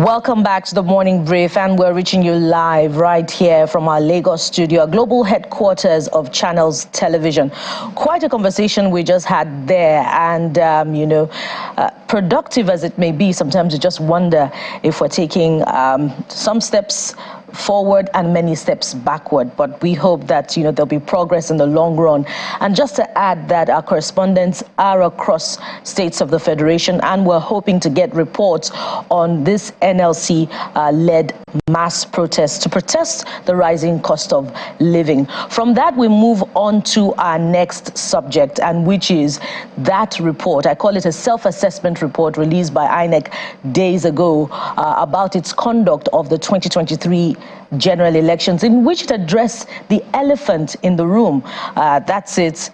Welcome back to the Morning Brief, and we're reaching you live right here from our Lagos studio, global headquarters of Channels Television. Quite a conversation we just had there, and productive as it may be, sometimes you just wonder if we're taking some steps forward and many steps backward, but we hope that there'll be progress in the long run. And just to add that our correspondents are across states of the Federation, and we're hoping to get reports on this NLC-led mass protest to protest the rising cost of living. From that, we move on to our next subject, and which is that report. I call it a self-assessment report released by INEC days ago about its conduct of the 2023 general elections, in which it addressed the elephant in the room. That's its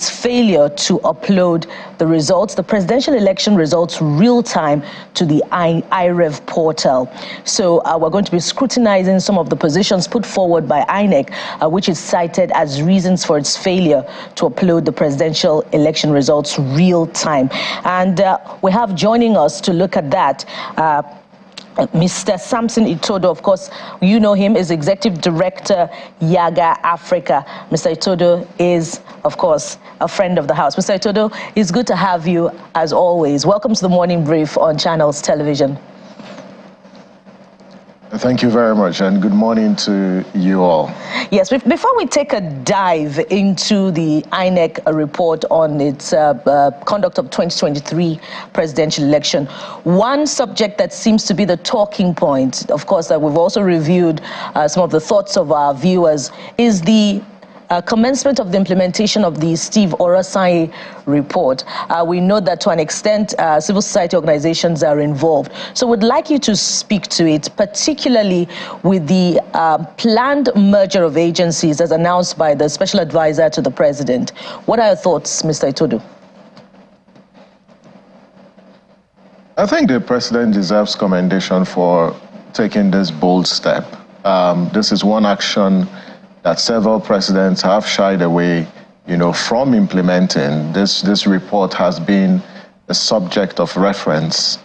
failure to upload the results, the presidential election results, real time to the IREV portal. So we're going to be scrutinizing some of the positions put forward by INEC, which is cited as reasons for its failure to upload the presidential election results real time. And we have joining us to look at that Mr. Samson Itodo. Of course, you know him as Executive Director, Yaga Africa. Mr. Itodo is, of course, a friend of the house. Mr. Itodo, it's good to have you as always. Welcome to the Morning Brief on Channels Television. Thank you very much, and good morning to you all. Yes, before we take a dive into the INEC report on its conduct of 2023 presidential election, one subject that seems to be the talking point, of course, that we've also reviewed some of the thoughts of our viewers, is the commencement of the implementation of the Steve Orasai report. We know that to an extent, civil society organizations are involved. So we'd like you to speak to it, particularly with the planned merger of agencies as announced by the special advisor to the president. What are your thoughts, Mr. Itodo? I think the president deserves commendation for taking this bold step. This is one action that several presidents have shied away, from implementing. This report has been a subject of reference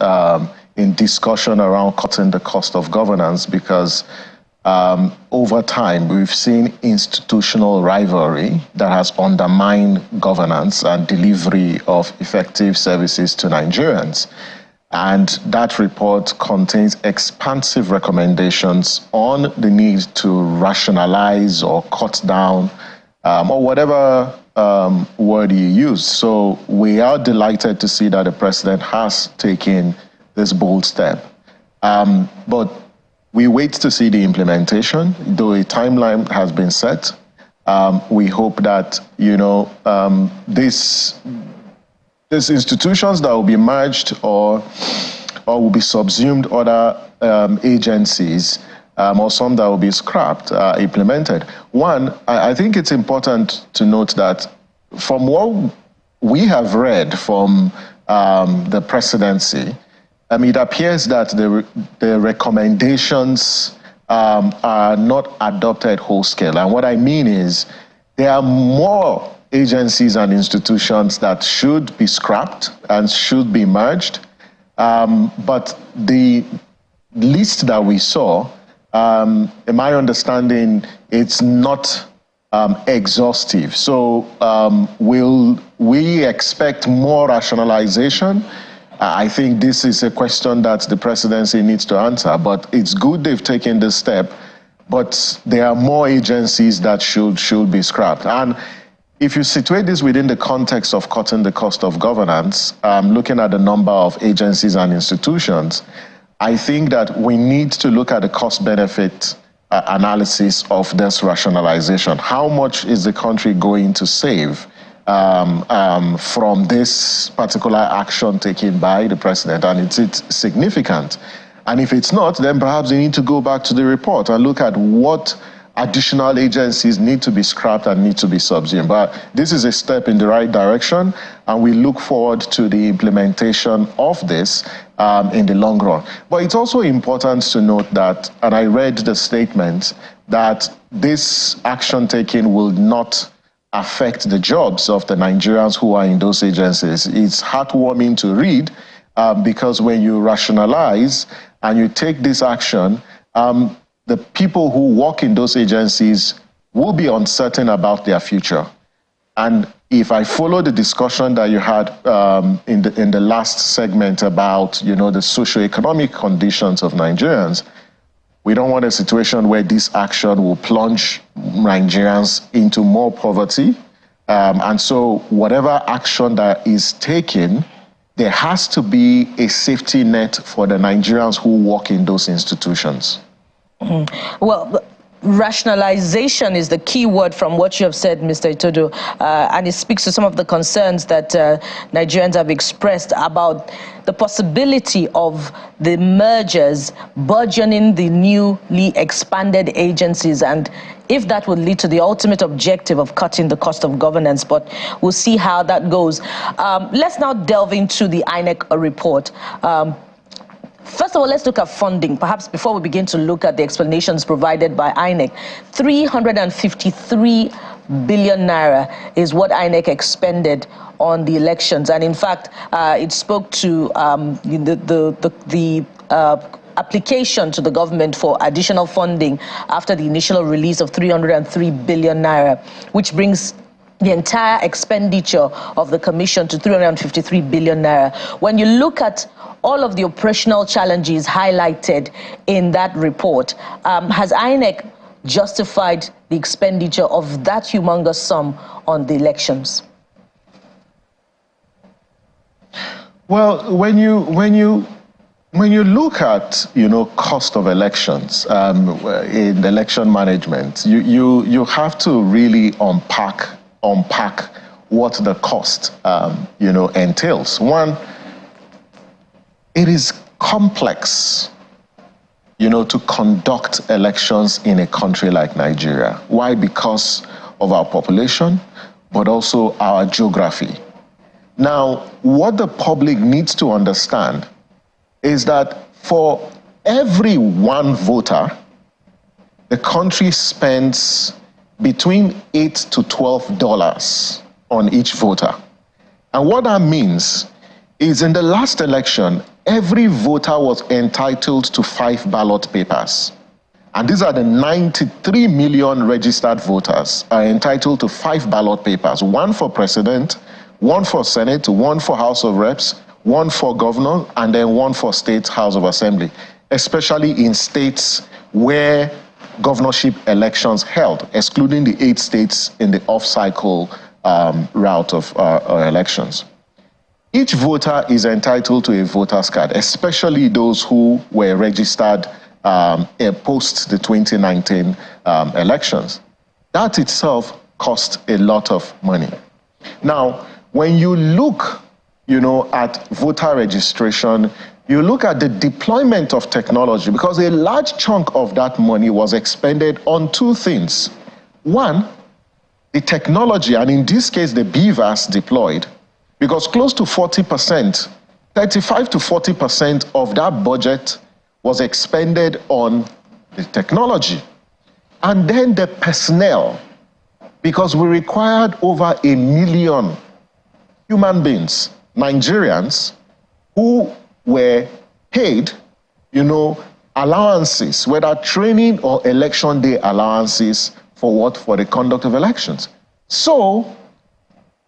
in discussion around cutting the cost of governance, because over time we've seen institutional rivalry that has undermined governance and delivery of effective services to Nigerians. And that report contains expansive recommendations on the need to rationalize or cut down, or whatever word you use. So we are delighted to see that the president has taken this bold step. But we wait to see the implementation, though a timeline has been set. We hope that, these institutions that will be merged or will be subsumed other agencies, or some that will be scrapped, implemented. One, I think it's important to note that from what we have read from the presidency, it appears that the recommendations are not adopted whole scale. And what I mean is there are more agencies and institutions that should be scrapped and should be merged. But the list that we saw, in my understanding, it's not exhaustive. So will we expect more rationalization? I think this is a question that the presidency needs to answer, but it's good they've taken this step, but there are more agencies that should be scrapped. And if you situate this within the context of cutting the cost of governance, looking at the number of agencies and institutions, I think that we need to look at the cost-benefit analysis of this rationalization. How much is the country going to save from this particular action taken by the president? And is it significant? And if it's not, then perhaps we need to go back to the report and look at what additional agencies need to be scrapped and need to be subsumed. But this is a step in the right direction, and we look forward to the implementation of this in the long run. But it's also important to note that, and I read the statement, that this action taken will not affect the jobs of the Nigerians who are in those agencies. It's heartwarming to read, because when you rationalize and you take this action, the people who work in those agencies will be uncertain about their future. And if I follow the discussion that you had in the last segment about, the socioeconomic conditions of Nigerians, we don't want a situation where this action will plunge Nigerians into more poverty. And so whatever action that is taken, there has to be a safety net for the Nigerians who work in those institutions. Well, rationalization is the key word from what you have said, Mr. Itodo, and it speaks to some of the concerns that Nigerians have expressed about the possibility of the mergers burgeoning the newly expanded agencies, and if that would lead to the ultimate objective of cutting the cost of governance. But we'll see how that goes. Let's now delve into the INEC report. First of all, let's look at funding, perhaps before we begin to look at the explanations provided by INEC. 353 billion naira is what INEC expended on the elections. And in fact, it spoke to the application to the government for additional funding after the initial release of 303 billion naira, which brings the entire expenditure of the commission to 353 billion naira. When you look at all of the operational challenges highlighted in that report, has INEC justified the expenditure of that humongous sum on the elections? Well, when you look at cost of elections in election management, you have to really unpack what the cost entails. One, it is complex, to conduct elections in a country like Nigeria. Why? Because of our population, but also our geography. Now, what the public needs to understand is that for every one voter, the country spends between $8 to $12 on each voter. And what that means is in the last election, every voter was entitled to 5 ballot papers. And these are the 93 million registered voters are entitled to 5 ballot papers, 1 for president, 1 for Senate, 1 for House of Reps, 1 for governor, and then 1 for state House of Assembly, especially in states where governorship elections held, excluding the 8 states in the off-cycle route of elections. Each voter is entitled to a voter's card, especially those who were registered post the 2019 elections. That itself cost a lot of money. Now, when you look, at voter registration, you look at the deployment of technology, because a large chunk of that money was expended on 2 things. One, the technology, and in this case, the BVAS deployed, because close to 40%, 35 to 40% of that budget was expended on the technology. And then the personnel, because we required over 1 million human beings, Nigerians, who were paid, allowances, whether training or election day allowances for what? For the conduct of elections. So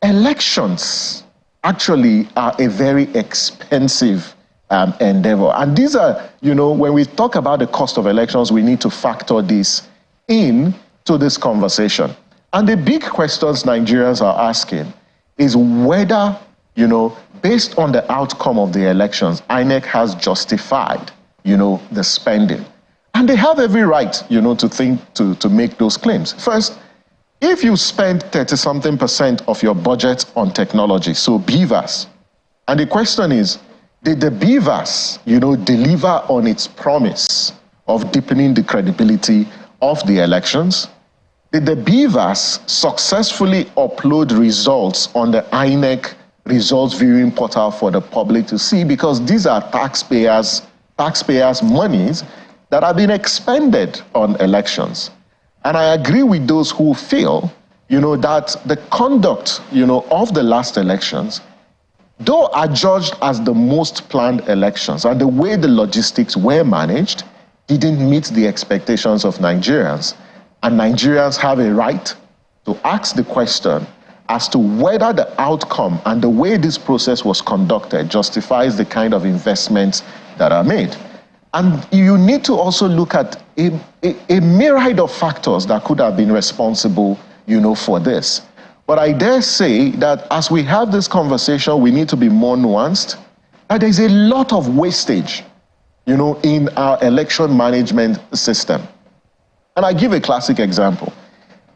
elections actually are a very expensive endeavor. And these are, when we talk about the cost of elections, we need to factor this in to this conversation. And the big questions Nigerians are asking is whether, based on the outcome of the elections, INEC has justified, the spending. And they have every right, to make those claims. First, if you spend 30-something% of your budget on technology, so BVAS, and the question is, did the BVAS, deliver on its promise of deepening the credibility of the elections? Did the BVAS successfully upload results on the INEC results viewing portal for the public to see? Because these are taxpayers' monies that have been expended on elections. And I agree with those who feel, that the conduct, of the last elections though adjudged as the most planned elections, and the way the logistics were managed didn't meet the expectations of Nigerians. And Nigerians have a right to ask the question as to whether the outcome and the way this process was conducted justifies the kind of investments that are made. And you need to also look at a myriad of factors that could have been responsible, for this. But I dare say that as we have this conversation, we need to be more nuanced, that there's a lot of wastage, in our election management system. And I give a classic example.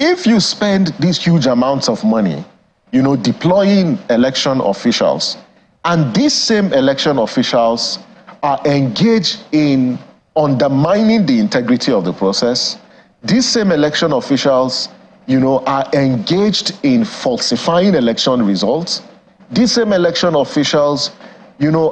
If you spend these huge amounts of money, deploying election officials, and these same election officials are engaged in undermining the integrity of the process, these same election officials, are engaged in falsifying election results, these same election officials,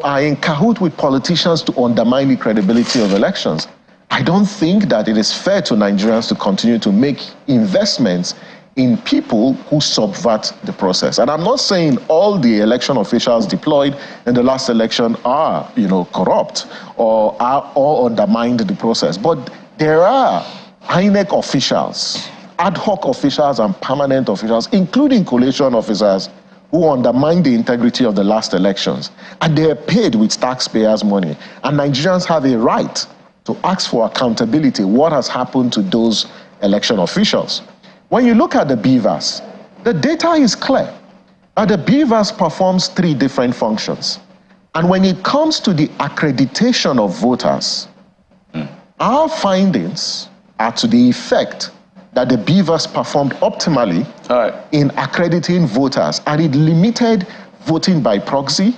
are in cahoots with politicians to undermine the credibility of elections. I don't think that it is fair to Nigerians to continue to make investments in people who subvert the process. And I'm not saying all the election officials deployed in the last election are, corrupt or undermined the process. But there are INEC officials, ad hoc officials and permanent officials, including coalition officers, who undermined the integrity of the last elections. And they are paid with taxpayers' money. And Nigerians have a right to ask for accountability. What has happened to those election officials? When you look at the BVAS, the data is clear. The BVAS performs 3 different functions. And when it comes to the accreditation of voters, our findings are to the effect that the BVAS performed optimally in accrediting voters, and it limited voting by proxy,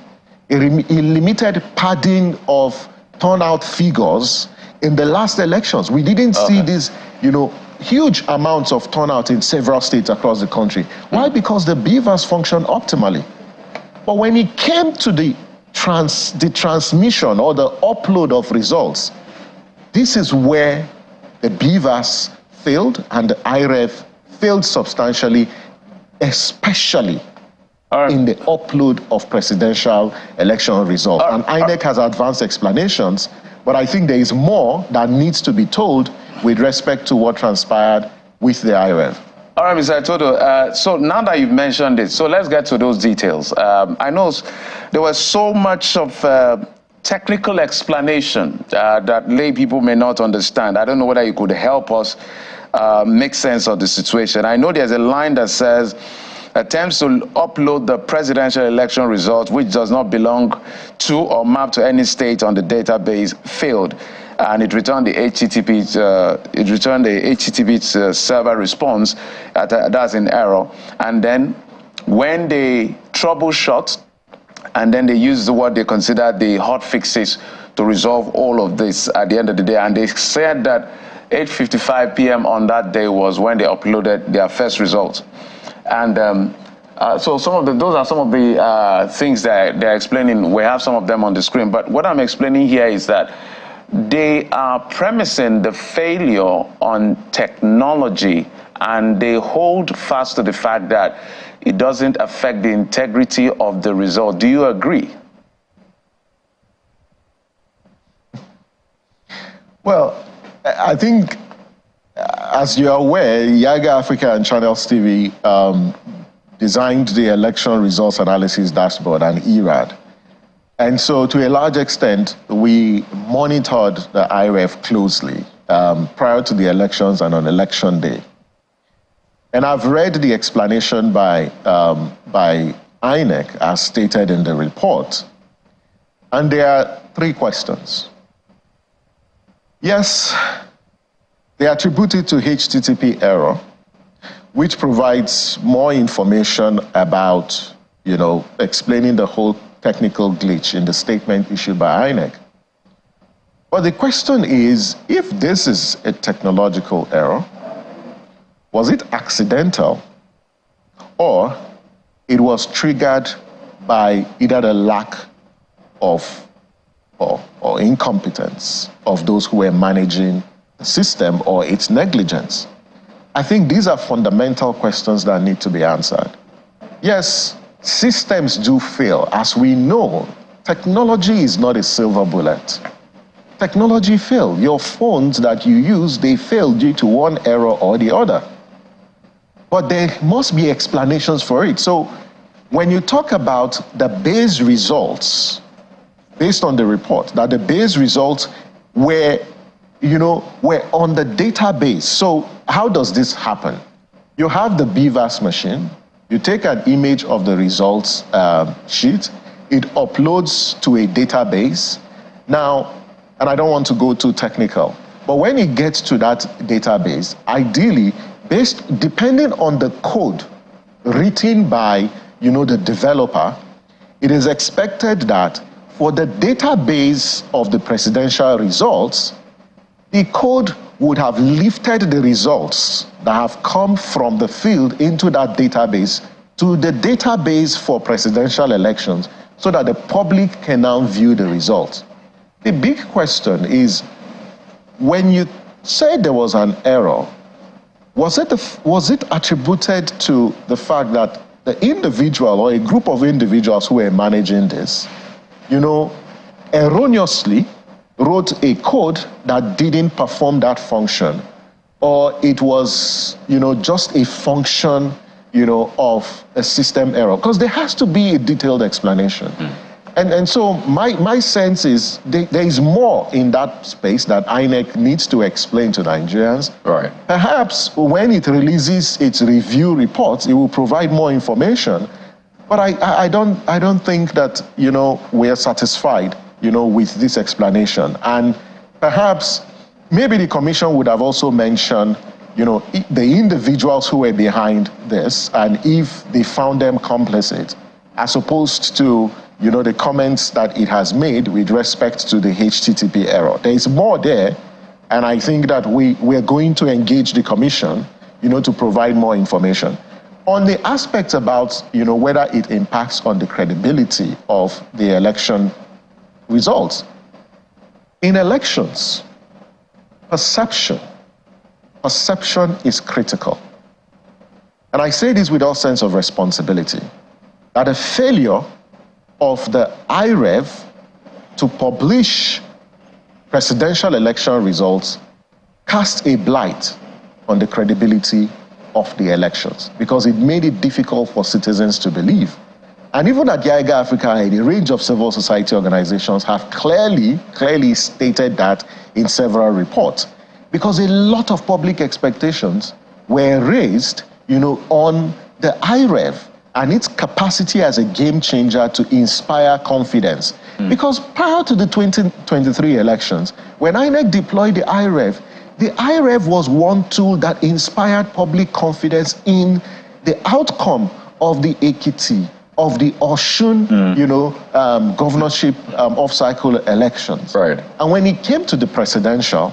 it limited padding of turnout figures in the last elections. We didn't see these, huge amounts of turnout in several states across the country. Why? Because the BVAS functioned optimally. But when it came to the transmission or the upload of results, this is where the BVAS failed and the IREF failed substantially, especially in the upload of presidential election results. And INEC has advanced explanations, but I think there is more that needs to be told with respect to what transpired with the IREF. All right, Mr. Itodo, so now that you've mentioned it, so let's get to those details. I know there was so much of technical explanation that lay people may not understand. I don't know whether you could help us make sense of the situation. I know there's a line that says, attempts to upload the presidential election results, which does not belong to or map to any state on the database, failed. And it returned the HTTP, server response, that's in error. And then when they troubleshot, and then they used what they consider the hot fixes to resolve all of this at the end of the day. And they said that 8:55 p.m. on that day was when they uploaded their first results. And so those are some of the things that they're explaining. We have some of them on the screen. But what I'm explaining here is that they are premising the failure on technology, and they hold fast to the fact that it doesn't affect the integrity of the result. Do you agree? Well, I think, as you're aware, Yaga Africa and Channels TV designed the election results analysis dashboard and ERAD. And so, to a large extent, we monitored the IREF closely prior to the elections and on election day. And I've read the explanation by INEC as stated in the report. And there are 3 questions. Yes, they attribute it to HTTP error, which provides more information about, explaining the whole technical glitch in the statement issued by INEC. But the question is, if this is a technological error, was it accidental, or it was triggered by either the lack of or incompetence of those who were managing the system, or its negligence? I think these are fundamental questions that need to be answered. Yes, systems do fail. As we know, technology is not a silver bullet. Technology fails. Your phones that you use, they fail due to one error or the other. But there must be explanations for it. So when you talk about the base results, based on the report, that the base results were on the database. So how does this happen? You have the BVAS machine, you take an image of the results sheet, it uploads to a database. Now, and I don't want to go too technical, but when it gets to that database, ideally, depending on the code written by the developer, it is expected that for the database of the presidential results, the code would have lifted the results that have come from the field into that database to the database for presidential elections so that the public can now view the results. The big question is, when you said there was an error, was it attributed to the fact that the individual or a group of individuals who were managing this, erroneously wrote a code that didn't perform that function, or it was, just a function, of a system error? Because there has to be a detailed explanation. And so my sense is there is more in that space that INEC needs to explain to Nigerians. Right. Perhaps when it releases its review reports, it will provide more information. But I don't think that we are satisfied with this explanation. And perhaps maybe the commission would have also mentioned the individuals who were behind this, and if they found them complicit, as opposed to the comments that it has made with respect to the HTTP error. There is more there, and I think that we are going to engage the commission, to provide more information. On the aspects about, whether it impacts on the credibility of the election results. In elections, perception is critical. And I say this with all sense of responsibility, that a failure of the IREV to publish presidential election results cast a blight on the credibility of the elections, because it made it difficult for citizens to believe. And even at YAIGA Africa, a range of civil society organizations have clearly stated that in several reports, because a lot of public expectations were raised, on the IREV and its capacity as a game changer to inspire confidence. Because prior to the 2023 elections, when INEC deployed the IREV was one tool that inspired public confidence in the outcome of the Ekiti, of the Osun, governorship off-cycle elections. Right. And when it came to the presidential,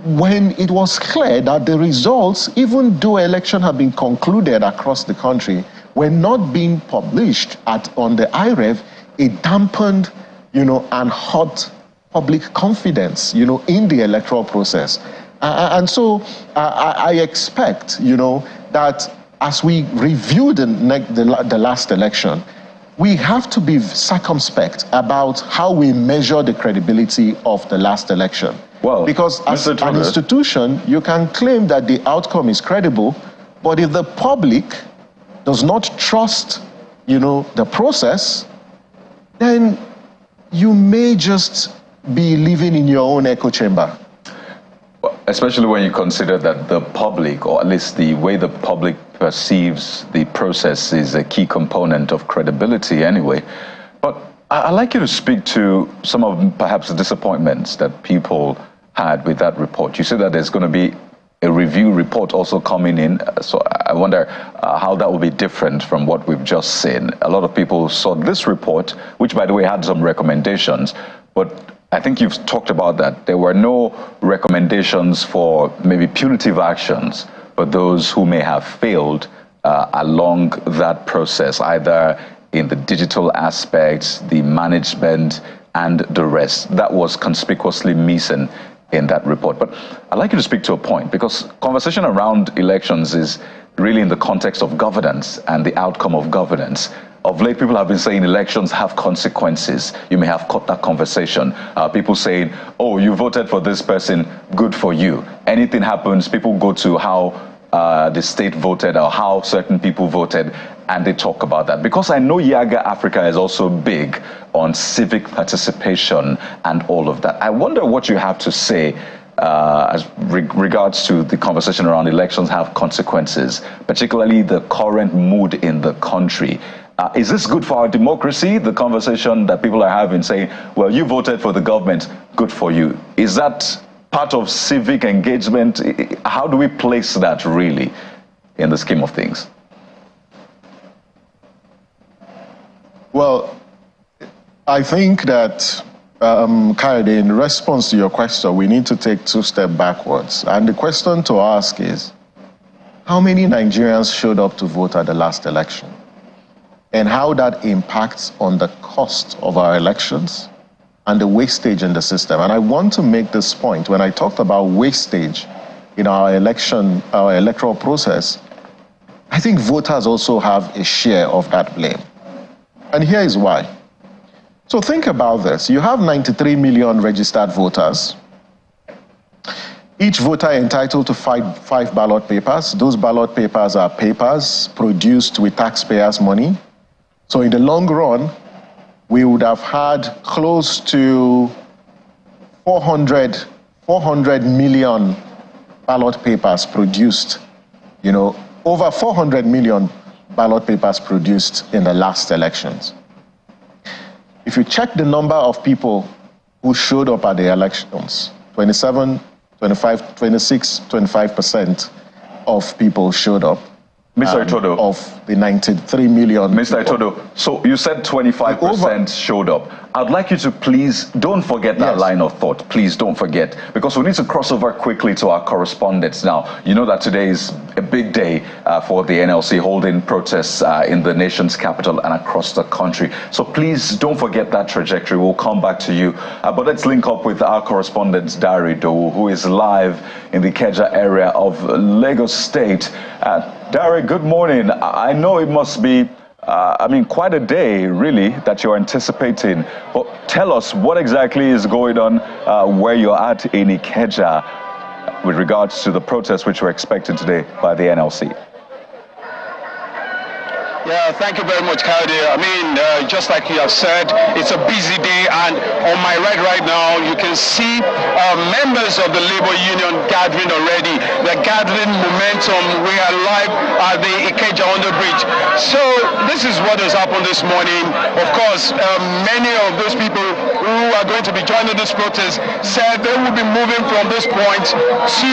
when it was clear that the results, even though election had been concluded across the country, were not being published on the IREV, it dampened, and hurt public confidence, in the electoral process. And so I expect, that as we review the last election, we have to be circumspect about how we measure the credibility of the last election. Well, because as an institution, you can claim that the outcome is credible, but if the public does not trust, the process, then you may just be living in your own echo chamber. Especially when you consider that the public, or at least the way the public perceives the process, is a key component of credibility anyway. But I'd like you to speak to some of perhaps the disappointments that people had with that report. You said that there's going to be a review report also coming in. So I wonder how that will be different from what we've just seen. A lot of people saw this report, which, by the way, had some recommendations, but I think you've talked about that. There were no recommendations for maybe punitive actions for those who may have failed along that process, either in the digital aspects, the management, and the rest. That was conspicuously missing in that report. But I'd like you to speak to a point, because conversation around elections is really in the context of governance and the outcome of governance. of late, people have been saying elections have consequences. You may have caught that conversation. People saying, oh, you voted for this person, good for you. Anything happens, people go to how the state voted or how certain people voted, and they talk about that. Because I know Yaga Africa is also big on civic participation and all of that. I wonder what you have to say as regards to the conversation around elections have consequences, particularly the current mood in the country. Is this good for our democracy, the conversation that people are having, saying, well, you voted for the government, good for you? Is that part of civic engagement? How do we place that really in the scheme of things? Well, I think that, Kayode, in response to your question, we need to take 2 steps backwards. And the question to ask is, how many Nigerians showed up to vote at the last election? And how that impacts on the cost of our elections and the wastage in the system. And I want to make this point. When I talked about wastage in our electoral process, I think voters also have a share of that blame. And here is why. So think about this. You have 93 million registered voters. Each voter entitled to five ballot papers. Those ballot papers are papers produced with taxpayers' money. So in the long run, we would have had close to 400 million ballot papers produced, over 400 million ballot papers produced in the last elections. If you check the number of people who showed up at the elections, 27, 25, 26, 25% of people showed up. Mr. Itodo. Of the 93 million. Mr. Itodo, so you said 25% showed up. I'd like you to please don't forget that line of thought. Please don't forget, because we need to cross over quickly to our correspondents now. You know that today is a big day for the NLC, holding protests in the nation's capital and across the country. So please don't forget that trajectory. We'll come back to you. But let's link up with our correspondent, Itodo, who is live in the Ikeja area of Lagos State. Dari, good morning. I know it must be, quite a day, really, that you're anticipating. But tell us what exactly is going on where you're at in Ikeja with regards to the protest which we're expecting today by the NLC. Yeah, thank you very much, Kayode. Just like you have said, it's a busy day, and on my right now, you can see members of the labor union gathering already. They're gathering momentum. We are live at the Ikeja underbridge. So this is what has happened this morning. Of course, many of those people who are going to be joining this protest said they will be moving from this point to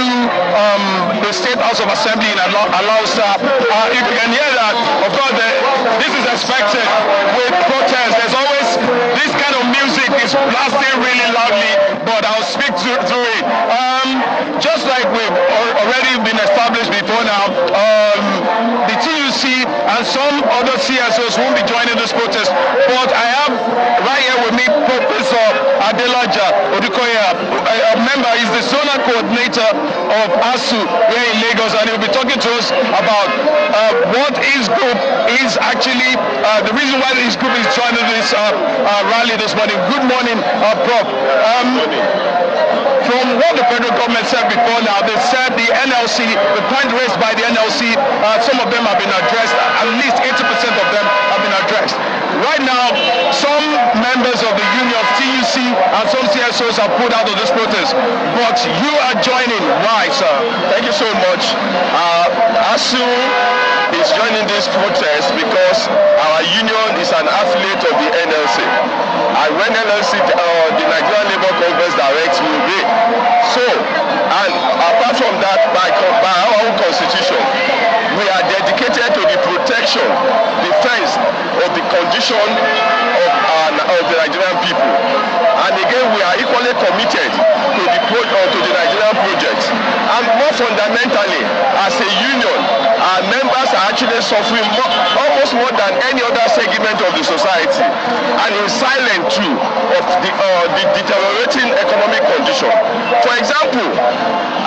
the State House of Assembly in Alausa. You can hear that, of course, this is expected with protests. There's always this kind of music is blasting really loudly, but I'll speak through it. Just like we've already been established before now, the TUC and some other CSOs won't be joining this protest, but I have right here with me Professor Adelaja Odukoya, a member, is the zonal coordinator of ASU here in Lagos, and he'll be talking to us about what his group is actually, the reason why his group is joining this rally this morning. Good morning, Prof. From what the federal government said before now, they said the NLC, the point raised by the NLC, some of them have been addressed, at least 80% of them have been addressed. Right now, some members of the union of TUC and some CSOs have pulled out of this protest, but you are joining. Why, sir? Thank you so much. ASU is joining this protest because our union is an affiliate of the NLC. And when NLC, the Nigerian Labour Congress directs, we obey. So, and apart from that, by our own constitution, we are dedicated to the protection, defense of the condition of the Nigerian people. And again, we are equally committed to the Nigerian project. And more fundamentally, as a union, our members are actually suffering almost more than any other segment of the society, and in silent too of the deteriorating economic condition. For example,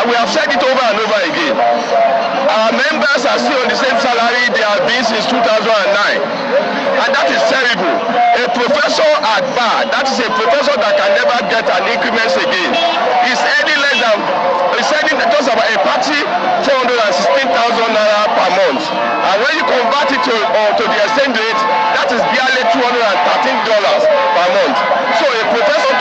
we have said it over and over again, our members are still on the same salary they have been since 2009. And And that is terrible. A professor at bar, that is a professor that can never get an increment again, is earning less than, is earning just about a party 416,000 naira per month. And when you convert it to the exchange rate, that is barely $213 per month. So a professor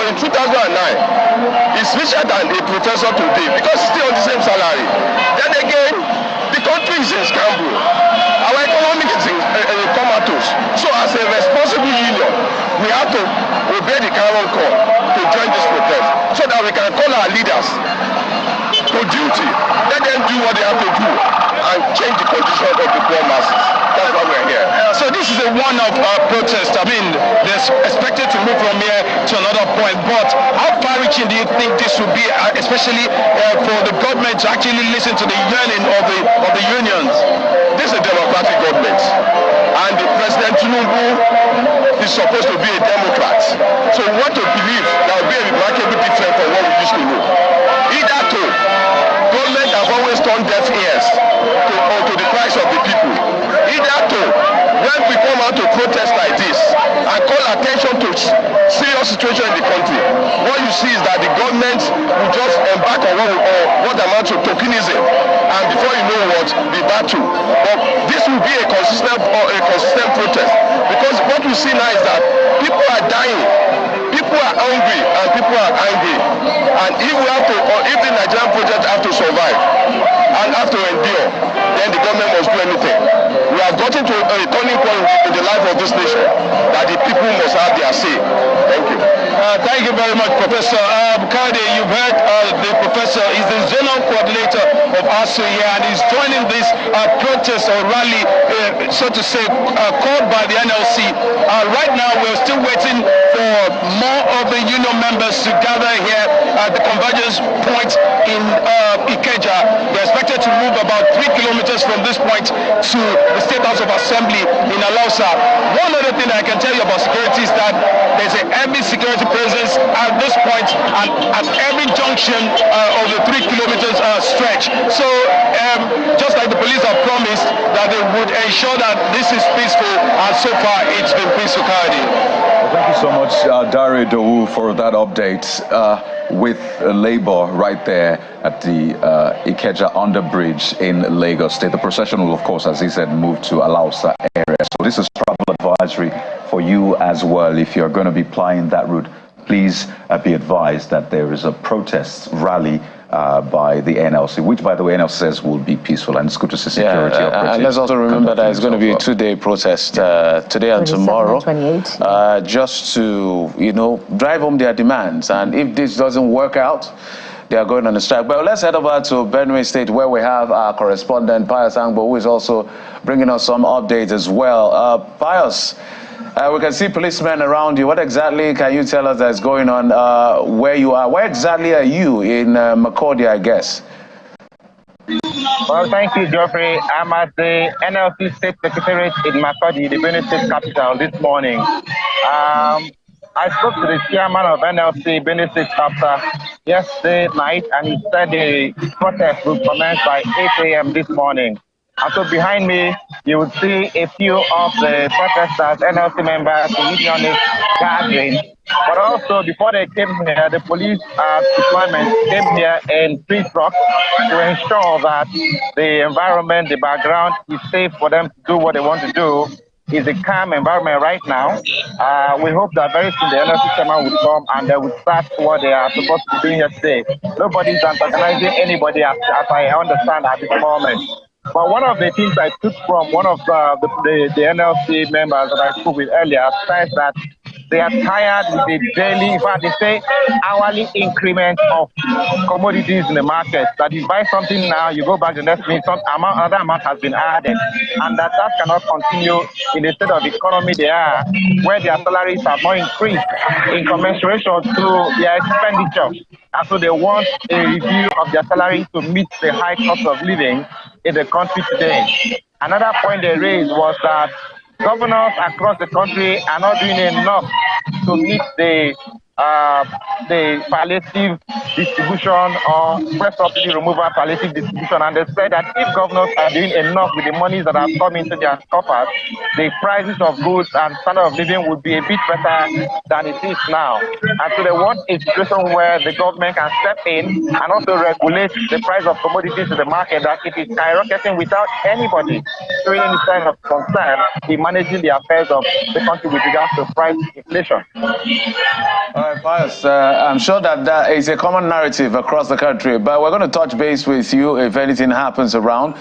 in 2009 is richer than a professor today because he's still on the same salary. Then again, the country is in scramble. Our economy is in comatose. So as a responsible union, we have to obey the Cameron call to join this protest so that we can call our leaders to duty. Let them do what they have to do and change the condition of the poor masses. That's why we're here. So this is a one-off protest. I mean, they're expected to move from here to another point. But how far-reaching do you think this will be, especially for the government to actually listen to the yearning of the unions? This is a democratic government, and the President Tinubu is supposed to be a Democrat. So we want to believe that will be a remarkably different from what we used to know. Either to government have always turned deaf ears to the cries of the people. Either to, when we come out to protest like this and call attention to serious situation in the country, what you see is that the government will just embark on what amounts to tokenism, and before you know what, the battle. But this will be a consistent protest, because what we see now is that people are dying, people are hungry, and people are angry. And if we have to, or if the Nigerian project have to survive and have to endure, then the government must do anything. We have gotten to a turning point in the life of this nation that the people must have their say. Thank you. Thank you very much, Professor. Kade, you've heard the professor is the zonal coordinator of ASU here, and he's joining this protest or rally, so to say, called by the NLC. Right now, we're still waiting for more of the union members to gather here at the convergence point in Ikeja. They're expected to move about 3 kilometers from this point to the State House of Assembly in Alausa. One other thing I can tell you about security is that there's a heavy security presence at this point and at every junction of the 3 kilometers stretch. So just like the police have promised that they would ensure that this is peaceful, and so far it's been peaceful. Thank you so much, Dare Dowu, for that update. With Labour right there at the Ikeja Underbridge in Lagos State. The procession will, of course, as he said, move to Alausa area. So this is travel advisory for you as well. If you're going to be plying that route, please be advised that there is a protest rally by the NLC, which, by the way, NLC says will be peaceful, and it's good to see security operatives. And let's also remember that it's going to be a two-day protest, today and tomorrow, just to, drive home their demands. And if this doesn't work out, they are going on a strike. But let's head over to Benue State, where we have our correspondent, Pius Angbo, who is also bringing us some updates as well. Pius, we can see policemen around you. What exactly can you tell us that's going on where you are? Where exactly are you in Makurdi, I guess? Well, thank you, Geoffrey. I'm at the NLC State Secretariat in Makurdi, the Benue State capital, this morning. I spoke to the chairman of NLC, Benue State chapter, yesterday night, and he said the protest will commence by 8 a.m. this morning. And so behind me, you would see a few of the protesters, NLC members, the unionists gathering. But also, before they came here, the police deployment came here in 3 trucks to ensure that the environment, the background is safe for them to do what they want to do. It's a calm environment right now. We hope that very soon the NLC chairman will come and they will start what they are supposed to be doing here today. Nobody's antagonizing anybody, as I understand at this moment. But one of the things I took from one of the NLC members that I spoke with earlier says that they are tired with the daily, in fact, they say hourly increment of commodities in the market. That you buy something now, you go back the next minute, another amount has been added. And that cannot continue in the state of economy they are, where their salaries have not increased in commensuration to their expenditure. And so they want a review of their salary to meet the high cost of living in the country today. Another point they raised was that governors across the country are not doing enough to meet the the palliative distribution or breast subsidy removal palliative distribution, and they said that if governors are doing enough with the monies that have come into their coffers, the prices of goods and standard of living would be a bit better than it is now. And so they want a situation where the government can step in and also regulate the price of commodities in the market, that it is skyrocketing without anybody showing any sign of concern in managing the affairs of the country with regards to price inflation. All right, Pius, I'm sure that is a common narrative across the country, but we're going to touch base with you if anything happens around,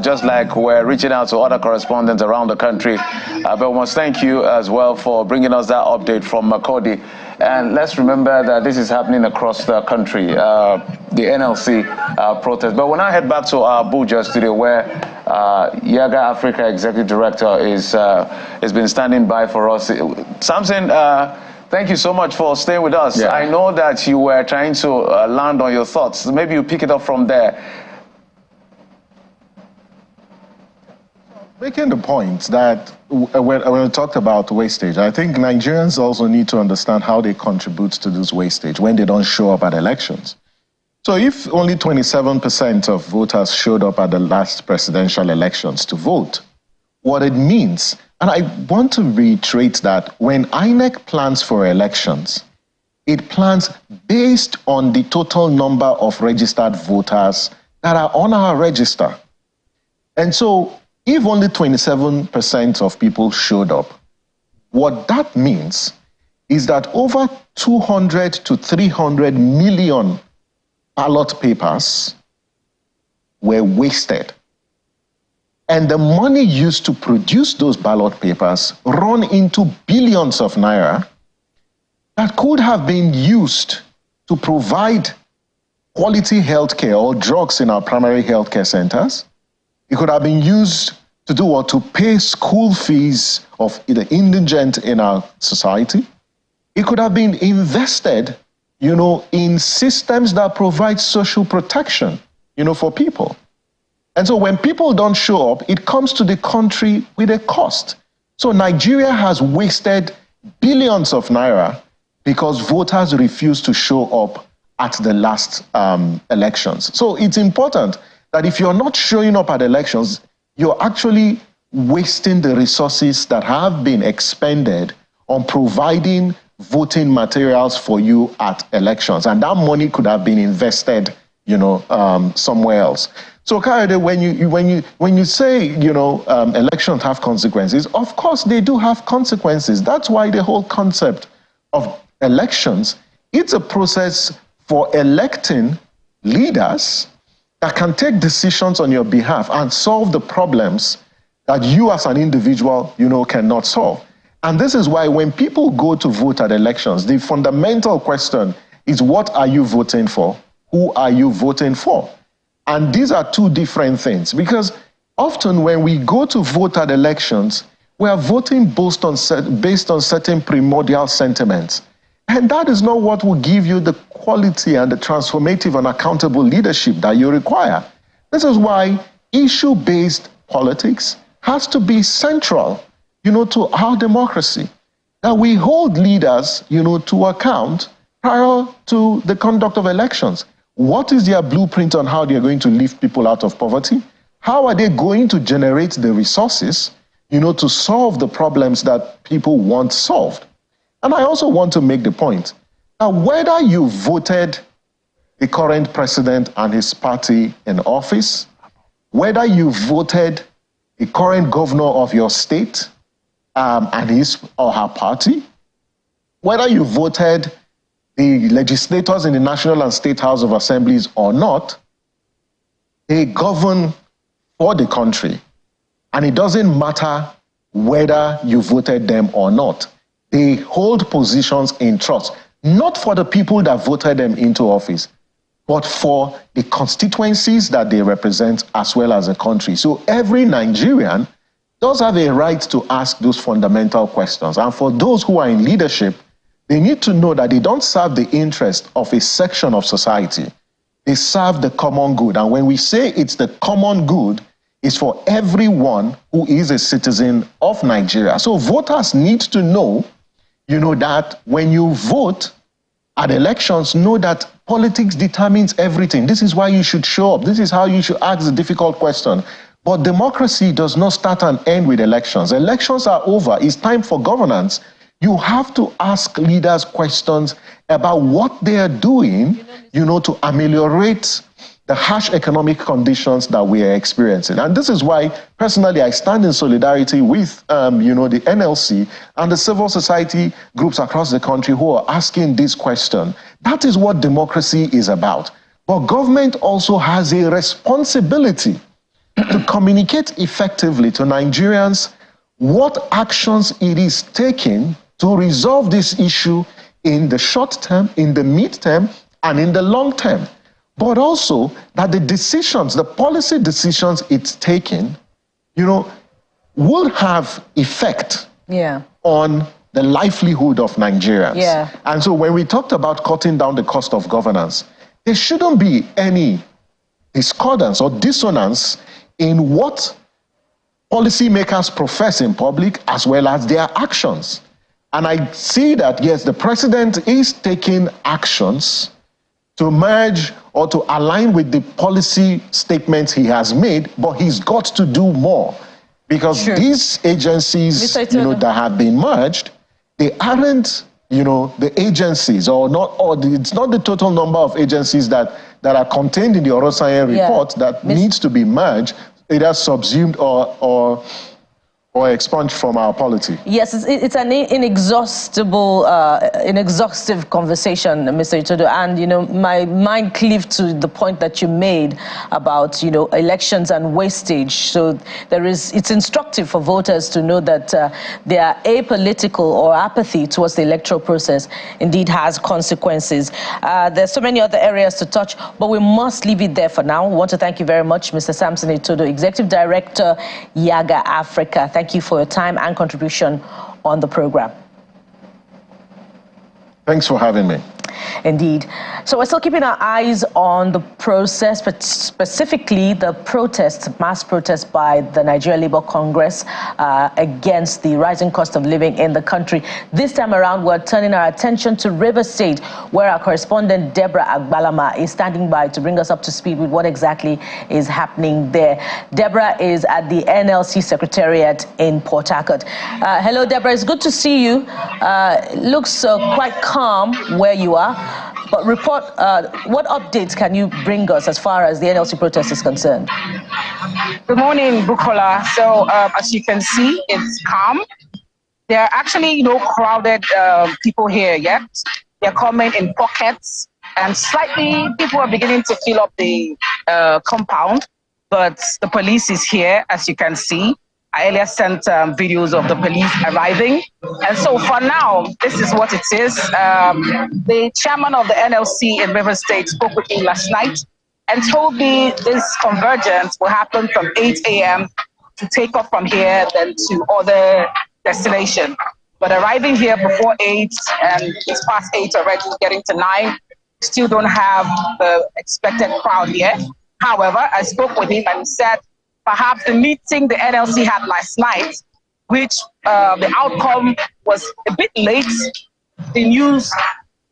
just like we're reaching out to other correspondents around the country. But we must thank you as well for bringing us that update from Makurdi. And let's remember that this is happening across the country, the NLC protest. But when I head back to our Abuja studio, where Yaga Africa Executive Director has been standing by for us. Samson, thank you so much for staying with us. Yeah. I know that you were trying to land on your thoughts. Maybe you pick it up from there. Making the point that when we talked about wastage, I think Nigerians also need to understand how they contribute to this wastage when they don't show up at elections. So if only 27% of voters showed up at the last presidential elections to vote, what it means, and I want to reiterate that when INEC plans for elections, it plans based on the total number of registered voters that are on our register. And so if only 27% of people showed up, what that means is that over 200 to 300 million ballot papers were wasted. And the money used to produce those ballot papers run into billions of naira that could have been used to provide quality healthcare or drugs in our primary healthcare centers. It could have been used to do what? To pay school fees of the indigent in our society. It could have been invested, in systems that provide social protection, for people. And so when people don't show up, it comes to the country with a cost. So Nigeria has wasted billions of naira because voters refuse to show up at the last elections. So it's important that if you're not showing up at elections, you're actually wasting the resources that have been expended on providing voting materials for you at elections. And that money could have been invested, somewhere else. So, Kayode, when you say, elections have consequences, of course they do have consequences. That's why the whole concept of elections, it's a process for electing leaders that can take decisions on your behalf and solve the problems that you as an individual, cannot solve. And this is why when people go to vote at elections, the fundamental question is, what are you voting for? Who are you voting for? And these are two different things, because often when we go to vote at elections, we are voting based on certain primordial sentiments. And that is not what will give you the quality and the transformative and accountable leadership that you require. This is why issue-based politics has to be central, to our democracy. That we hold leaders, to account prior to the conduct of elections. What is their blueprint on how they're going to lift people out of poverty? How are they going to generate the resources, to solve the problems that people want solved? And I also want to make the point that whether you voted the current president and his party in office, whether you voted the current governor of your state and his or her party, whether you voted the legislators in the National and State House of Assemblies or not, they govern for the country. And it doesn't matter whether you voted them or not. They hold positions in trust, not for the people that voted them into office, but for the constituencies that they represent as well as the country. So every Nigerian does have a right to ask those fundamental questions. And for those who are in leadership, they need to know that they don't serve the interest of a section of society. They serve the common good. And when we say it's the common good, it's for everyone who is a citizen of Nigeria. So voters need to know, that when you vote, at elections know that politics determines everything. This is why you should show up. This is how you should ask the difficult question. But democracy does not start and end with elections. Elections are over. It's time for governance. You have to ask leaders questions about what they are doing, to ameliorate the harsh economic conditions that we are experiencing. And this is why, personally, I stand in solidarity with, the NLC and the civil society groups across the country who are asking this question. That is what democracy is about. But government also has a responsibility to communicate effectively to Nigerians what actions it is taking to resolve this issue in the short term, in the mid-term, and in the long term. But also that the decisions, the policy decisions it's taking, will have effect on the livelihood of Nigerians. Yeah. And so when we talked about cutting down the cost of governance, there shouldn't be any discordance or dissonance in what policymakers profess in public as well as their actions. And I see that, yes, the president is taking actions to merge or to align with the policy statements he has made, but he's got to do more. Because these agencies, that have been merged, they aren't, the agencies, it's not the total number of agencies that are contained in the Orosanye report that needs to be merged, either subsumed or expunged from our polity. Yes, it's an inexhaustible, inexhaustive conversation, Mr. Itodo. And, my mind cleaved to the point that you made about, elections and wastage. So it's instructive for voters to know that their apolitical or apathy towards the electoral process indeed has consequences. There's so many other areas to touch, but we must leave it there for now. We want to thank you very much, Mr. Samson Itodo, Executive Director, Yaga Africa. Thank you for your time and contribution on the program. Thanks for having me. Indeed. So we're still keeping our eyes on the process, but specifically the mass protest by the Nigeria Labour Congress against the rising cost of living in the country. This time around, we're turning our attention to Rivers State, where our correspondent Deborah Agbalama is standing by to bring us up to speed with what exactly is happening there. Deborah is at the NLC Secretariat in Port Harcourt. Hello, Deborah. It's good to see you. Looks quite calm where you are. But report, what updates can you bring us as far as the NLC protest is concerned? Good morning, Bukola. So as you can see, it's calm. There are actually no crowded people here yet. They're coming in pockets, and slightly people are beginning to fill up the compound. But the police is here, as you can see. I earlier sent videos of the police arriving. And so for now, this is what it is. The chairman of the NLC in Rivers State spoke with me last night and told me this convergence will happen from 8 a.m. to take off from here, then to other destinations. But arriving here before 8, and it's past 8 already, getting to 9, still don't have the expected crowd here. However, I spoke with him and he said, perhaps the meeting the NLC had last night, which the outcome was a bit late, the news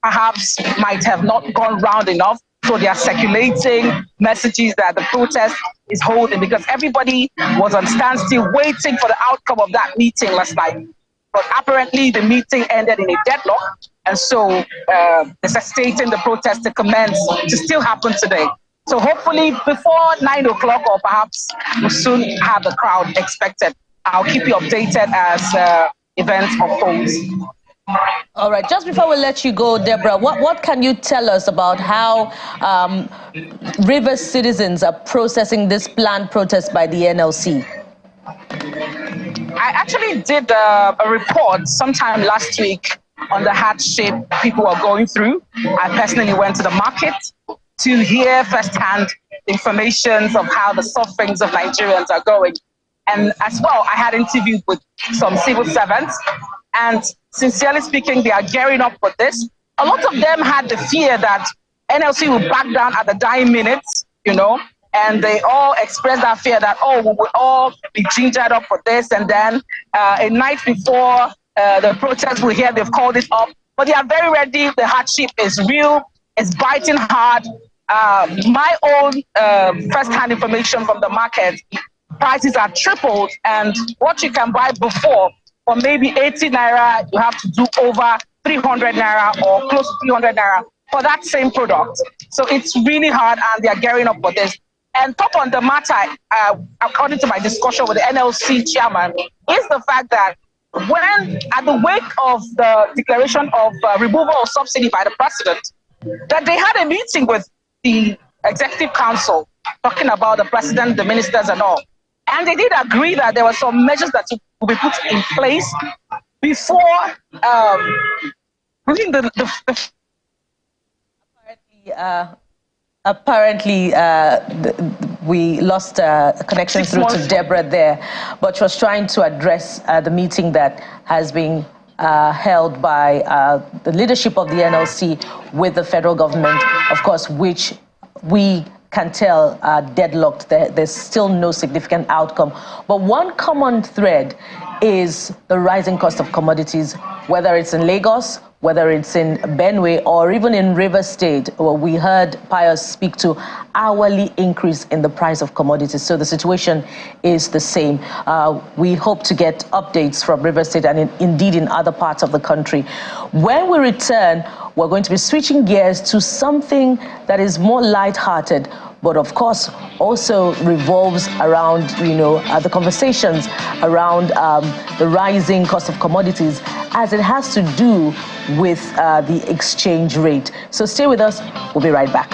perhaps might have not gone round enough. So they are circulating messages that the protest is holding, because everybody was on standstill waiting for the outcome of that meeting last night. But apparently the meeting ended in a deadlock. And so they're stating the protest to commence to still happen today. So hopefully before 9 o'clock, or perhaps we'll soon have the crowd expected. I'll keep you updated as events unfolds. All right. Just before we let you go, Deborah, what can you tell us about how Rivers citizens are processing this planned protest by the NLC? I actually did a report sometime last week on the hardship people are going through. I personally went to the market to hear firsthand information of how the sufferings of Nigerians are going. And as well, I had interviewed with some civil servants, and sincerely speaking, they are gearing up for this. A lot of them had the fear that NLC will back down at the dying minutes, and they all expressed that fear that, we will all be gingered up for this. And then a night before the protest will hear they've called it up, but they are very ready. The hardship is real. It's biting hard. My own first-hand information from the market, prices are tripled, and what you can buy before for maybe 80 naira, you have to do over 300 naira or close to 300 naira for that same product. So it's really hard, and they are gearing up for this. And top on the matter, according to my discussion with the NLC chairman, is the fact that when, at the wake of the declaration of removal of subsidy by the president, that they had a meeting with the executive council talking about the president, the ministers and all. And they did agree that there were some measures that will be put in place before bringing Apparently, we lost connection through to Deborah there, but she was trying to address the meeting that has been held by the leadership of the NLC with the federal government, of course, which we can tell deadlocked. There's still no significant outcome. But one common thread is the rising cost of commodities, whether it's in Lagos, whether it's in Benue, or even in Rivers State, where we heard Pius speak to hourly increase in the price of commodities. So the situation is the same. We hope to get updates from Rivers State and indeed in other parts of the country. When we return, we're going to be switching gears to something that is more lighthearted, but of course also revolves around, the conversations around the rising cost of commodities, as it has to do with the exchange rate. So stay with us. We'll be right back.